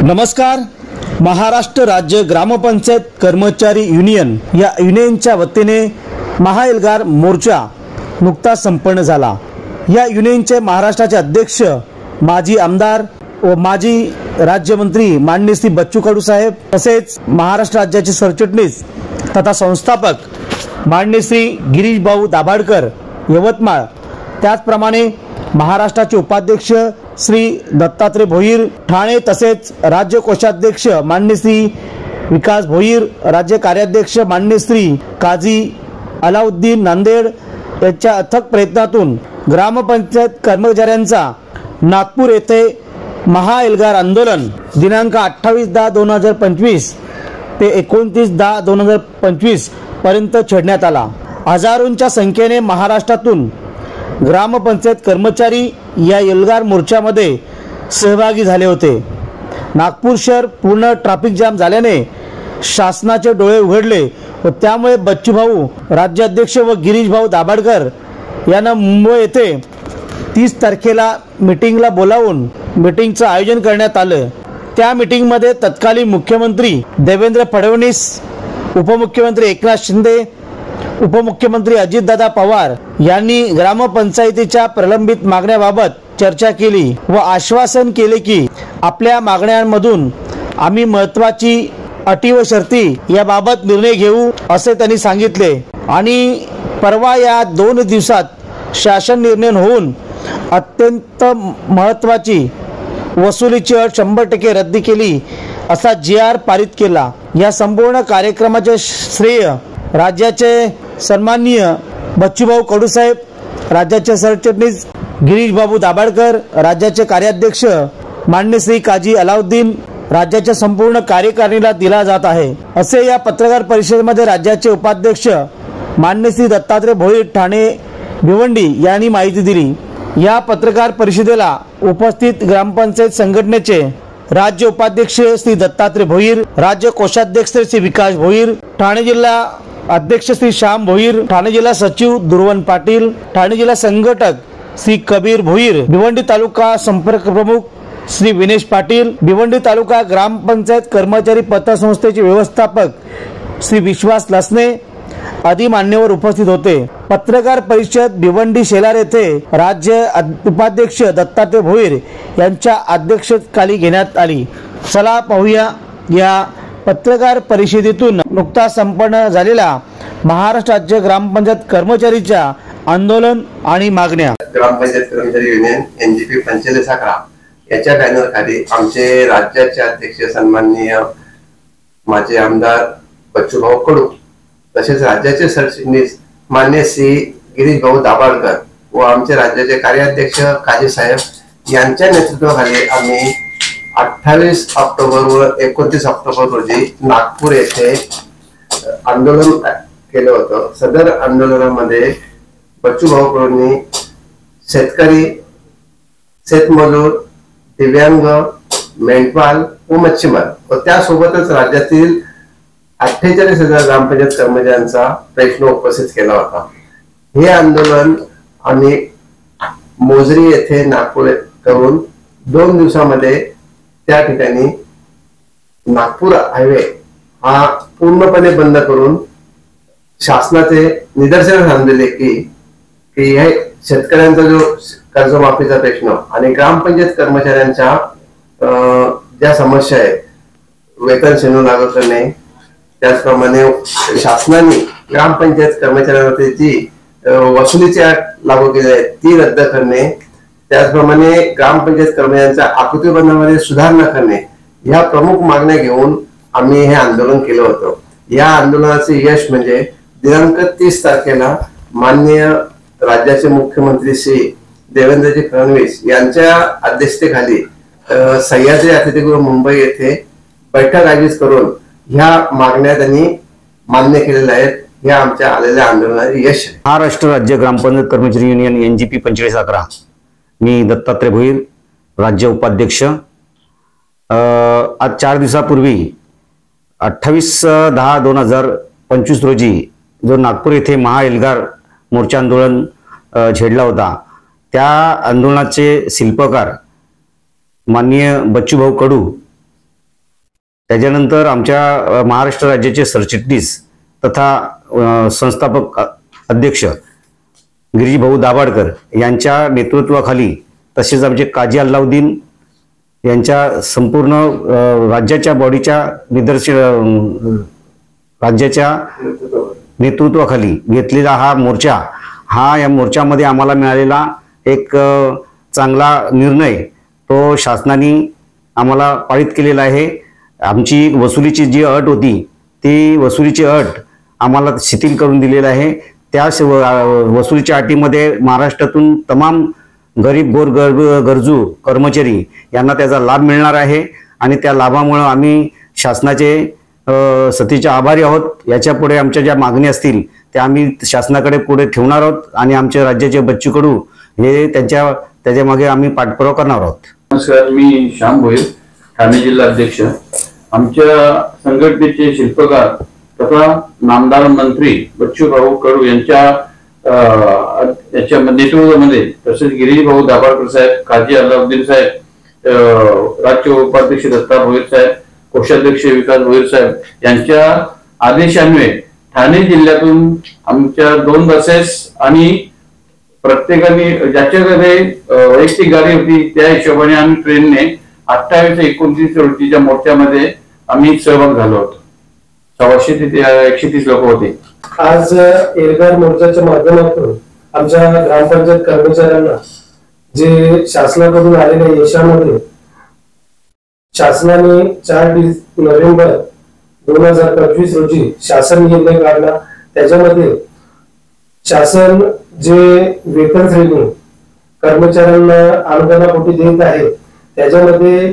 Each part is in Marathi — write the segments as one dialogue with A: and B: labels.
A: नमस्कार। महाराष्ट्र राज्य ग्रामपंचायत कर्मचारी युनियन या युनियनच्या वतीने महाएल्गार मोर्चा नुकताच संपन्न झाला। या युनियनचे महाराष्ट्राचे अध्यक्ष माजी आमदार व माजी राज्यमंत्री माननीय श्री बच्चू कडू साहेब तसेच महाराष्ट्र राज्याचे सरचिटणीस तथा संस्थापक माननीय श्री गिरीश भाऊ दाभाडकर यवतमाळ, त्याचप्रमाणे महाराष्ट्राचे उपाध्यक्ष श्री दत्तात्रय भोईर ठाणे तसेच राज्य कोषाध्यक्ष माननीय श्री विकास भोईर, राज्य कार्याध्यक्ष माननीय श्री काजी अलाउद्दीन नांदेड यांच्या अथक प्रयत्नातून ग्रामपंचायत कर्मचाऱ्यांचा नागपूर येथे महाएल्गार आंदोलन दिनांक 28/10/2025 ते 29/10/2025 पर्यंत छेडण्यात आला। हजारोंच्या संख्येने महाराष्ट्रातून ग्रामपंचायत कर्मचारी या एल्गार मोर्चामध्ये सहभागी झाले होते। नागपूर शहर पूर्ण ट्रॅफिक जाम झाल्याने शासनाचे डोळे उघडले व त्यामुळे बच्चू भाऊ राज्याध्यक्ष व गिरीश भाऊ दाभाडकर यांना मुंबई येथे 30 तारखेला मीटिंगला बोलावून मीटिंगचं आयोजन करण्यात आलं। त्या मीटिंगमध्ये तत्कालीन मुख्यमंत्री देवेंद्र फडणवीस, उपमुख्यमंत्री एकनाथ शिंदे, उपमुख्यमंत्री अजितदादा पवार यांनी ग्रामपंचायतीच्या प्रलंबित मागण्याबाबत चर्चा केली व आश्वासन केले की आपल्या मागण्यांमधून आम्ही महत्त्वाची अटी व शर्ती याबाबत निर्णय घेऊ असे त्यांनी सांगितले। आणि परवा या 2 दिवसात शासन निर्णय होऊन अत्यंत महत्त्वाची वसुलीची अट 100% रद्द केली असा GR पारित केला। या संपूर्ण कार्यक्रमाचे श्रेय राज्याचे सन्माननीय बच्चूभाऊ कडू साहेब, राज्याचे सरचिटणीस गिरीश बाबू दाभाडकर, राज्याचे कार्याध्यक्ष माननीय श्री काजी अलाउद्दीन, राज्याच्या संपूर्ण कार्यकारिणीला दिला जात आहे असे या पत्रकार परिषदेमध्ये राज्याचे उपाध्यक्ष माननीय श्री दत्तात्रय भोईर ठाणे भिवंडी यांनी माहिती दिली। या पत्रकार परिषदेला उपस्थित ग्रामपंचायत संघटनेचे राज्य उपाध्यक्ष श्री दत्तात्रय भोईर, राज्य कोषाध्यक्ष श्री विकास भोईर, ठाणे जिल्हा अध्यक्ष श्री श्याम भोईर, ठाणे जिल्हा सचिव दुर्वन पाटील, ठाणे जिल्हा संघटक श्री कबीर भोईर, भिवंडी तालुका संपर्क प्रमुख श्री विनेश पाटील, भिवंडी तालुका ग्रामपंचायत कर्मचारी पतसंस्थेचे व्यवस्थापक श्री विश्वास लसने आदी मान्यवर उपस्थित होते। पत्रकार परिषद भिवंडी शेलार येथे राज्य उपाध्यक्ष दत्तात्रय भोईर यांच्या अध्यक्षतेखाली घेण्यात आली। चला पाहूया या पत्रकार परिषदेतून नुकताच संपन्न झालेला महाराष्ट्र राज्य ग्रामपंचायत कर्मचारीच्या आंदोलन आणि मागण्या।
B: ग्रामपंचायत कर्मचारी युनियन NGP 4511 याच्या बॅनर खाली आमचे राज्याचे अध्यक्ष सन्माननीय माजी आमदार बच्चूभाऊ कडू तसेच राज्याचे सरचिटणीस मान्य श्री गिरीश भाऊ दाभाडकर व आमचे राज्याचे कार्याध्यक्ष काजी साहेब यांच्या नेतृत्वाखाली आम्ही 28 ऑक्टोबर व 29 ऑक्टोबर रोजी नागपूर येथे आंदोलन केलं होतं। सदर आंदोलनामध्ये बच्चूभाऊ कडूंनी शेतकरी, शेतमजूर, दिव्यांग, मेंढपाल व मच्छीमार व त्यासोबतच राज्यातील 48,000 ग्रामपंचायत कर्मचाऱ्यांचा प्रश्न उपस्थित केला होता। हे आंदोलन आम्ही मोजरी येथे नागपूर करून 2 दिवसामध्ये त्या ठिकाणी नागपूर हायवे हा पूर्णपणे बंद करून शासनाचे निदर्शनास आणले की हे शेतकऱ्यांचा जो कर्जमाफीचा प्रश्न आणि ग्रामपंचायत कर्मचाऱ्यांच्या ज्या समस्या आहेत, वेतन श्रेणी लागू करणे, त्याचप्रमाणे शासनाने ग्रामपंचायत कर्मचाऱ्यांवरती जी वसुलीची अट लागू केली आहे ती रद्द करणे, त्याचप्रमाणे ग्रामपंचायत कर्मचाऱ्यांच्या आकृतीबंधामध्ये सुधारणा करणे या प्रमुख मागण्या घेऊन आम्ही हे आंदोलन केलं होतं। या आंदोलनाचे यश म्हणजे दिनांक 30 तारखेला माननीय राज्याचे मुख्यमंत्री श्री देवेंद्रजी फडणवीस यांच्या अध्यक्षतेखाली सह्याद्री अतिथीगृह मुंबई येथे बैठक आयोजित करून ह्या मागण्या त्यांनी मान्य केलेल्या आहेत। हे आमच्या आलेल्या आंदोलनाचे यश आहे।
A: महाराष्ट्र राज्य ग्रामपंचायत कर्मचारी युनियन NGP 4511 मी दत्तात्रय भोईर, राज्य उपाध्यक्ष। आज 4 दिवसापूर्वी 28/10/2025 रोजी जो नागपूर येथे महाएल्गार मोर्चा आंदोलन छेडला होता, त्या आंदोलनाचे शिल्पकार माननीय बच्चूभाऊ कडू
C: त्याच्यानंतर आमच्या महाराष्ट्र राज्याचे सरचिटणीस तथा संस्थापक अध्यक्ष गिरीशभाऊ दाभाडकर यांच्या नेतृत्वाखाली, तसेच आमचे काजी अल्लाउद्दीन यांच्या संपूर्ण राज्याच्या बॉडीच्या राज्याच्या नेतृत्वाखाली घेतलेला हा मोर्चा, या मोर्चामध्ये आम्हाला मिळालेला एक चांगला निर्णय तो शासनाने आम्हाला पारित केलेला आहे। आमची वसुलीची जी अट होती ती वसुलीची अट आम्हाला शिथिल करून दिलेला आहे। त्या वसुलीच्या अटीमध्ये महाराष्ट्रातून तमाम गरीब गरजू कर्मचारी यांना त्याचा लाभ मिळणार आहे आणि त्या लाभामुळे आम्ही शासनाचे सतीचे आभारी आहोत। याच्या पुढे आमच्या ज्या मागणी असतील त्या आम्ही शासनाकडे पुढे ठेवणार आहोत आणि आमच्या राज्याचे बच्चू कडू हे त्याच्या मागे आम्ही पाठपुरावा करणार आहोत।
D: नमस्कार, मी श्याम भोईर, ठाणे जिल्हा अध्यक्ष। आमच्या संघटनेचे शिल्पकार तथा नामदार मंत्री बच्चूभाऊ कडू यांच्या नेतृत्वामध्ये, तसेच गिरीशभाऊ दाभाडकर साहेब, काजी अल्लाउद्दीन साहेब, राज्य उपाध्यक्ष दत्ता भोईर साहेब, कोषाध्यक्ष विकास भोईर साहेब यांच्या आदेशान्वये ठाणे जिल्ह्यातून आमच्या 2 बसेस आणि प्रत्येकाने ज्याच्याकडे वैयक्तिक गाडी होती त्या हिशोबाने आम्ही ट्रेनने 28 ते 29 रोजीच्या मोर्चामध्ये आम्ही सहभाग झालो होतो। 130 ते 130 लोक होते।
E: आज एल्गार मोर्चाच्या माध्यमातून आमच्या ग्रामपंचायत कर्मचाऱ्यांना जे शासनाकडून आलेल्या यशामध्ये शासनाने 4 नोव्हेंबर 2025 रोजी शासन निर्णय काढला। त्याच्यामध्ये शासन जे वेतन श्रेणी कर्मचाऱ्यांना अनुदानापोटी देत आहे त्याच्यामध्ये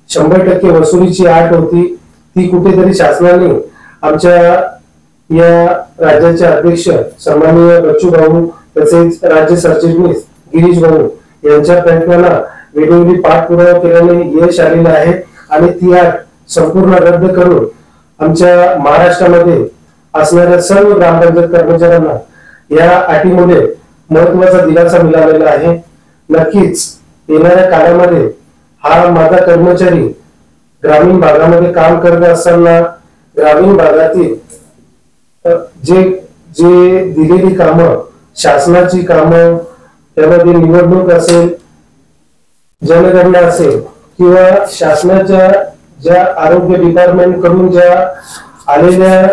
E: 100% वसुलीची अट होती, ती कुठेतरी शासनाने आमच्या या राज्याचे अध्यक्ष सन्माननीय बच्चूभाऊ तसेच राज्य सरचिटणीस गिरीशभाऊ यांच्या प्रयत्नाला वेळोवेळी पाठपुरावा केल्याने यश आलेलं आहे आणि ती अट संपूर्ण रद्द करून आमच्या महाराष्ट्रामध्ये असणाऱ्या सर्व ग्रामपंचायत कर्मचाऱ्यांना या अटीमुळे महत्वाचा दिलासा मिळालेला आहे। नक्कीच येणाऱ्या काळामध्ये हा माझा कर्मचारी ग्रामीण भागामध्ये काम करत असताना ग्रामीण भागातील जे दिलेली कामं, शासनाची कामं, त्यामध्ये निवडणूक असेल, जनगणना असेल किंवा शासनाच्या ज्या आरोग्य डिपार्टमेंट कडून ज्या आलेल्या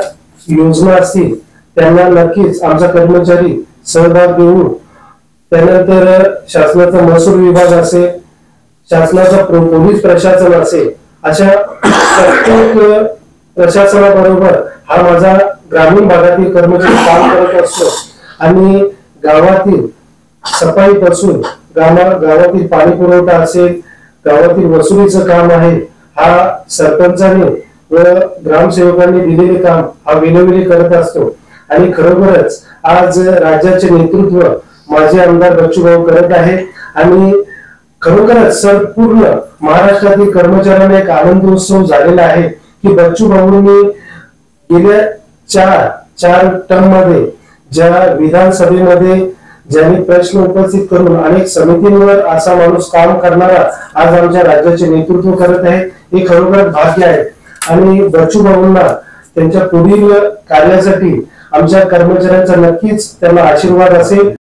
E: योजना असतील त्यांना नक्कीच आमचा कर्मचारी सहभाग देऊन, त्यानंतर शासनाचा महसूल विभाग असेल, शासनाचा पोलीस प्रशासन असेल, अशा प्रत्येक प्रशासनाबरोबर हा माझा ग्रामीण भागातील कर्मचारी काम करत असतो आणि गावातील सफाई पासून गावातील पाणी पुरवठा असेल, गावातील वसुलीचं काम आहे, हा सरपंचाने व ग्रामसेवकांनी दिलेले काम हा वेळोवेळी करत असतो आणि खरोखरच आज राज्याचे नेतृत्व माझे आमदार बच्चूभाऊ करत आहे आणि खरोखरच संपूर्ण महाराष्ट्रातील कर्मचाऱ्यांना एक आनंद उत्सव झालेला आहे की बच्चूभाऊंनी गेल्या 4 टर्म मध्ये ज्या विधानसभेमध्ये ज्यांनी प्रश्न उपस्थित करून अनेक समितींवर असा माणूस काम करणारा आज आमच्या राज्याचे नेतृत्व करत आहे, हे खरोखर भाग्य आहे आणि बच्चूभाऊंना त्यांच्या पुढील कार्यासाठी आमच्या कर्मचाऱ्यांचा नक्कीच त्यांना आशीर्वाद असेल।